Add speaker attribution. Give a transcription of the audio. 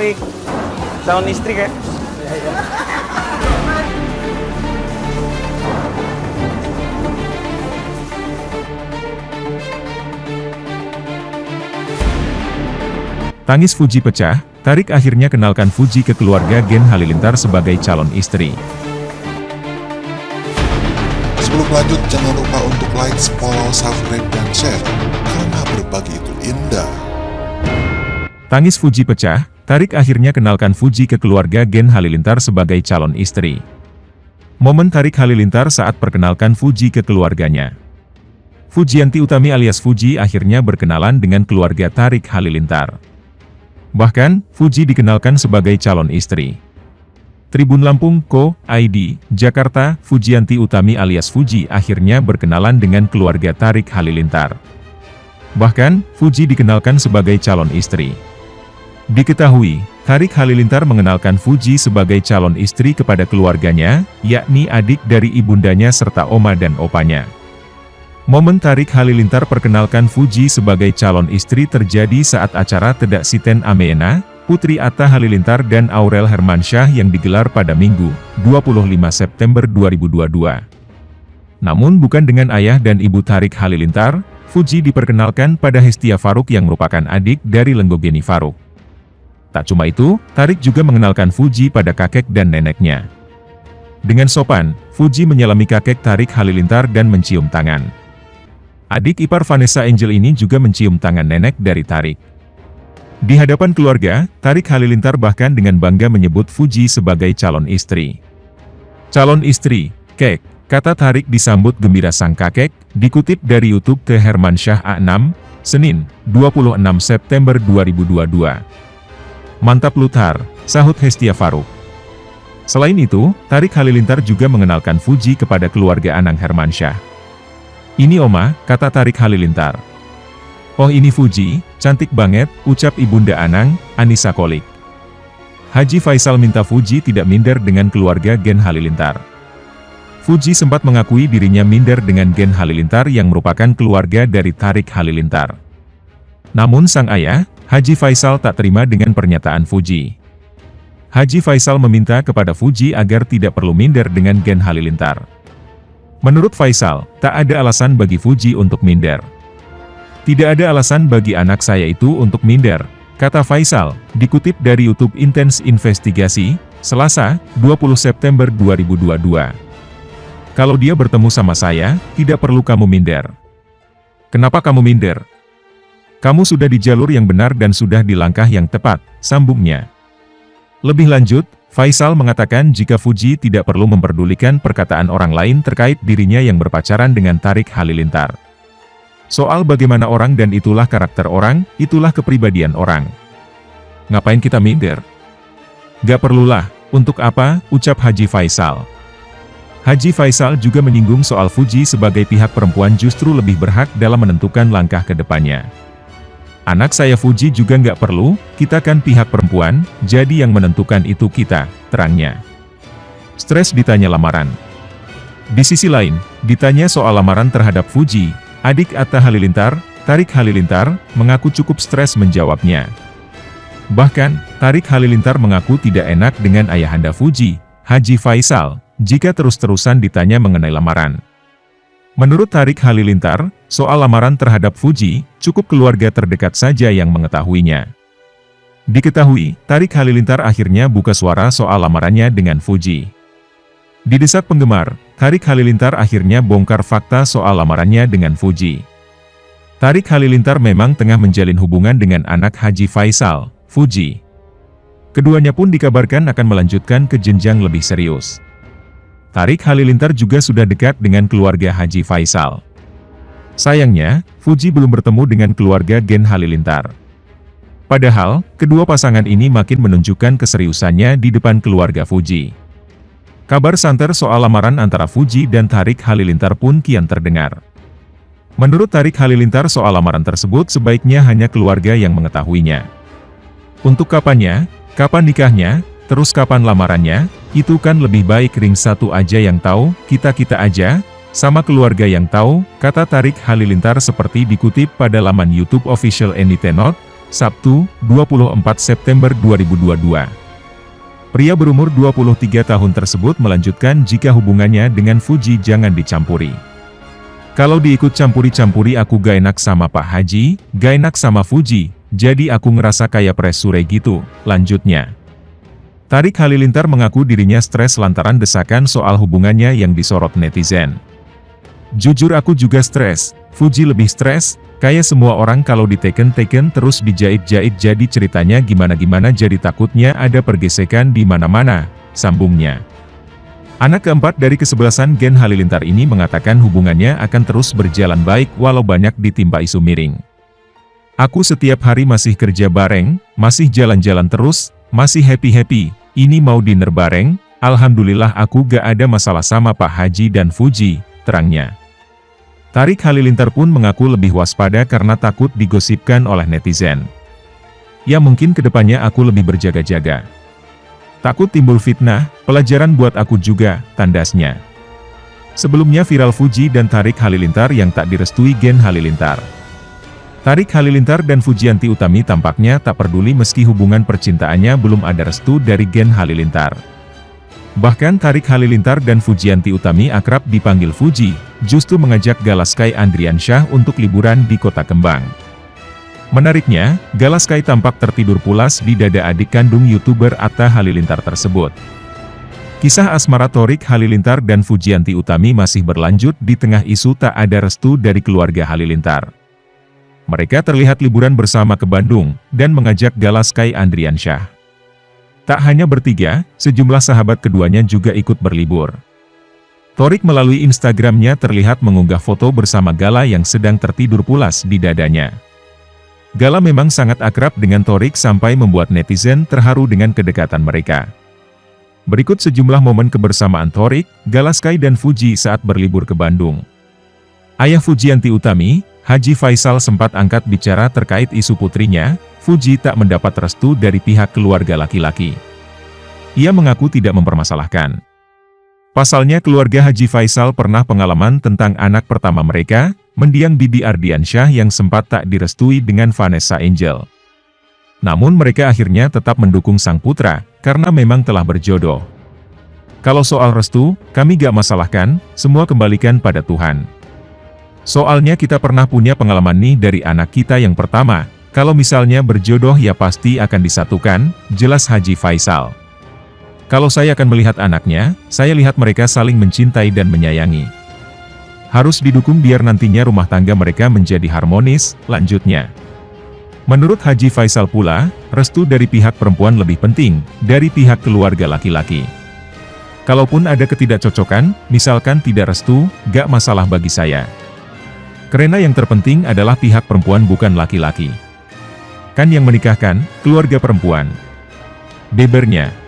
Speaker 1: Tarik calon istri kayak.
Speaker 2: Tangis Fuji pecah, Tarik akhirnya kenalkan Fuji ke keluarga Gen Halilintar sebagai calon istri.
Speaker 3: Sebelum lanjut, jangan lupa untuk like, follow, subscribe, dan share, karena berbagi itu indah.
Speaker 2: Tangis Fuji pecah, Tarik akhirnya kenalkan Fuji ke keluarga Gen Halilintar sebagai calon istri. Momen Tarik Halilintar saat perkenalkan Fuji ke keluarganya. Fujianti Utami alias Fuji akhirnya berkenalan dengan keluarga Tarik Halilintar. Bahkan, Fuji dikenalkan sebagai calon istri. Tribun Lampung, Co. ID, Jakarta, Fujianti Utami alias Fuji akhirnya berkenalan dengan keluarga Tarik Halilintar. Bahkan, Fuji dikenalkan sebagai calon istri. Diketahui, Tarik Halilintar mengenalkan Fuji sebagai calon istri kepada keluarganya, yakni adik dari ibundanya serta oma dan opanya. Momen Tarik Halilintar perkenalkan Fuji sebagai calon istri terjadi saat acara Tedak Siten Ameena, Putri Atta Halilintar dan Aurel Hermansyah yang digelar pada Minggu, 25 September 2022. Namun bukan dengan ayah dan ibu Tarik Halilintar, Fuji diperkenalkan pada Hestia Faruk yang merupakan adik dari Lenggogeni Faruk. Tak cuma itu, Tarik juga mengenalkan Fuji pada kakek dan neneknya. Dengan sopan, Fuji menyalami kakek Tarik Halilintar dan mencium tangan. Adik ipar Vanessa Angel ini juga mencium tangan nenek dari Tarik. Di hadapan keluarga, Tarik Halilintar bahkan dengan bangga menyebut Fuji sebagai calon istri. Calon istri, kek, kata Tarik disambut gembira sang kakek, dikutip dari YouTube The Hermansyah A6, Senin, 26 September 2022. Mantap Luthar, sahut Hestia Faruk. Selain itu, Tarik Halilintar juga mengenalkan Fuji kepada keluarga Anang Hermansyah. Ini Oma, kata Tarik Halilintar. Oh ini Fuji, cantik banget, ucap Ibunda Anang, Anissa Kolik. Haji Faisal minta Fuji tidak minder dengan keluarga Gen Halilintar. Fuji sempat mengakui dirinya minder dengan Gen Halilintar yang merupakan keluarga dari Tarik Halilintar. Namun sang ayah, Haji Faisal tak terima dengan pernyataan Fuji. Haji Faisal meminta kepada Fuji agar tidak perlu minder dengan Gen Halilintar. Menurut Faisal, tak ada alasan bagi Fuji untuk minder. Tidak ada alasan bagi anak saya itu untuk minder, kata Faisal, dikutip dari YouTube Intens Investigasi, Selasa, 20 September 2022. Kalau dia bertemu sama saya, tidak perlu kamu minder. Kenapa kamu minder? Kamu sudah di jalur yang benar dan sudah di langkah yang tepat, sambungnya. Lebih lanjut, Faisal mengatakan jika Fuji tidak perlu memperdulikan perkataan orang lain terkait dirinya yang berpacaran dengan Tarik Halilintar. Soal bagaimana orang dan itulah karakter orang, itulah kepribadian orang. Ngapain kita minder? Gak perlulah, untuk apa, ucap Haji Faisal. Haji Faisal juga menyinggung soal Fuji sebagai pihak perempuan justru lebih berhak dalam menentukan langkah ke depannya. Anak saya Fuji juga nggak perlu, kita kan pihak perempuan, jadi yang menentukan itu kita, terangnya. Stres ditanya lamaran. Di sisi lain, ditanya soal lamaran terhadap Fuji, adik Atta Halilintar, Tarik Halilintar, mengaku cukup stres menjawabnya. Bahkan, Tarik Halilintar mengaku tidak enak dengan ayahanda Fuji, Haji Faisal, jika terus-terusan ditanya mengenai lamaran. Menurut Tarik Halilintar, soal lamaran terhadap Fuji, cukup keluarga terdekat saja yang mengetahuinya. Diketahui, Tarik Halilintar akhirnya buka suara soal lamarannya dengan Fuji. Didesak penggemar, Tarik Halilintar akhirnya bongkar fakta soal lamarannya dengan Fuji. Tarik Halilintar memang tengah menjalin hubungan dengan anak Haji Faisal, Fuji. Keduanya pun dikabarkan akan melanjutkan ke jenjang lebih serius. Tarik Halilintar juga sudah dekat dengan keluarga Haji Faisal. Sayangnya, Fuji belum bertemu dengan keluarga Gen Halilintar. Padahal, kedua pasangan ini makin menunjukkan keseriusannya di depan keluarga Fuji. Kabar santer soal lamaran antara Fuji dan Tarik Halilintar pun kian terdengar. Menurut Tarik Halilintar soal lamaran tersebut sebaiknya hanya keluarga yang mengetahuinya. Untuk kapannya, kapan nikahnya, terus kapan lamarannya, itu kan lebih baik ring satu aja yang tahu, kita-kita aja, sama keluarga yang tahu, kata Tarik Halilintar seperti dikutip pada laman YouTube official Enitenot, Sabtu, 24 September 2022. Pria berumur 23 tahun tersebut melanjutkan jika hubungannya dengan Fuji jangan dicampuri. Kalau diikut campuri-campuri aku gak enak sama Pak Haji, gak enak sama Fuji, jadi aku ngerasa kayak presure gitu, lanjutnya. Tarik Halilintar mengaku dirinya stres lantaran desakan soal hubungannya yang disorot netizen. Jujur aku juga stres, Fuji lebih stres, kayak semua orang kalau diteken-teken terus dijahit-jahit jadi ceritanya gimana-gimana jadi takutnya ada pergesekan di mana-mana, sambungnya. Anak keempat dari kesebelasan Gen Halilintar ini mengatakan hubungannya akan terus berjalan baik walau banyak ditimpa isu miring. Aku setiap hari masih kerja bareng, masih jalan-jalan terus, masih happy-happy, ini mau dinner bareng, alhamdulillah aku gak ada masalah sama Pak Haji dan Fuji, terangnya. Tarik Halilintar pun mengaku lebih waspada karena takut digosipkan oleh netizen. Ya mungkin kedepannya aku lebih berjaga-jaga. Takut timbul fitnah, pelajaran buat aku juga, tandasnya. Sebelumnya viral Fuji dan Tarik Halilintar yang tak direstui Gen Halilintar. Tarik Halilintar dan Fujianti Utami tampaknya tak peduli meski hubungan percintaannya belum ada restu dari Gen Halilintar. Bahkan Tarik Halilintar dan Fujianti Utami akrab dipanggil Fuji, justru mengajak Galaskai Andriansyah untuk liburan di Kota Kembang. Menariknya, Galaskai tampak tertidur pulas di dada adik kandung YouTuber Atta Halilintar tersebut. Kisah asmara Tarik Halilintar dan Fujianti Utami masih berlanjut di tengah isu tak ada restu dari keluarga Halilintar. Mereka terlihat liburan bersama ke Bandung, dan mengajak Galaskai Andriansyah. Tak hanya bertiga, sejumlah sahabat keduanya juga ikut berlibur. Tarik melalui Instagramnya terlihat mengunggah foto bersama Gala yang sedang tertidur pulas di dadanya. Gala memang sangat akrab dengan Tarik sampai membuat netizen terharu dengan kedekatan mereka. Berikut sejumlah momen kebersamaan Tarik, Galaskai dan Fuji saat berlibur ke Bandung. Ayah Fujianti Utami, Haji Faisal sempat angkat bicara terkait isu putrinya, Fuji tak mendapat restu dari pihak keluarga laki-laki. Ia mengaku tidak mempermasalahkan. Pasalnya keluarga Haji Faisal pernah pengalaman tentang anak pertama mereka, mendiang Bibi Ardiansyah yang sempat tak direstui dengan Vanessa Angel. Namun mereka akhirnya tetap mendukung sang putra, karena memang telah berjodoh. Kalau soal restu, kami gak masalahkan, semua kembalikan pada Tuhan. Soalnya kita pernah punya pengalaman nih dari anak kita yang pertama, kalau misalnya berjodoh ya pasti akan disatukan, jelas Haji Faisal. Kalau saya akan melihat anaknya, saya lihat mereka saling mencintai dan menyayangi. Harus didukung biar nantinya rumah tangga mereka menjadi harmonis, lanjutnya. Menurut Haji Faisal pula, restu dari pihak perempuan lebih penting, dari pihak keluarga laki-laki. Kalaupun ada ketidakcocokan, misalkan tidak restu, gak masalah bagi saya. Karena yang terpenting adalah pihak perempuan bukan laki-laki. Kan yang menikahkan, keluarga perempuan. Bebernya.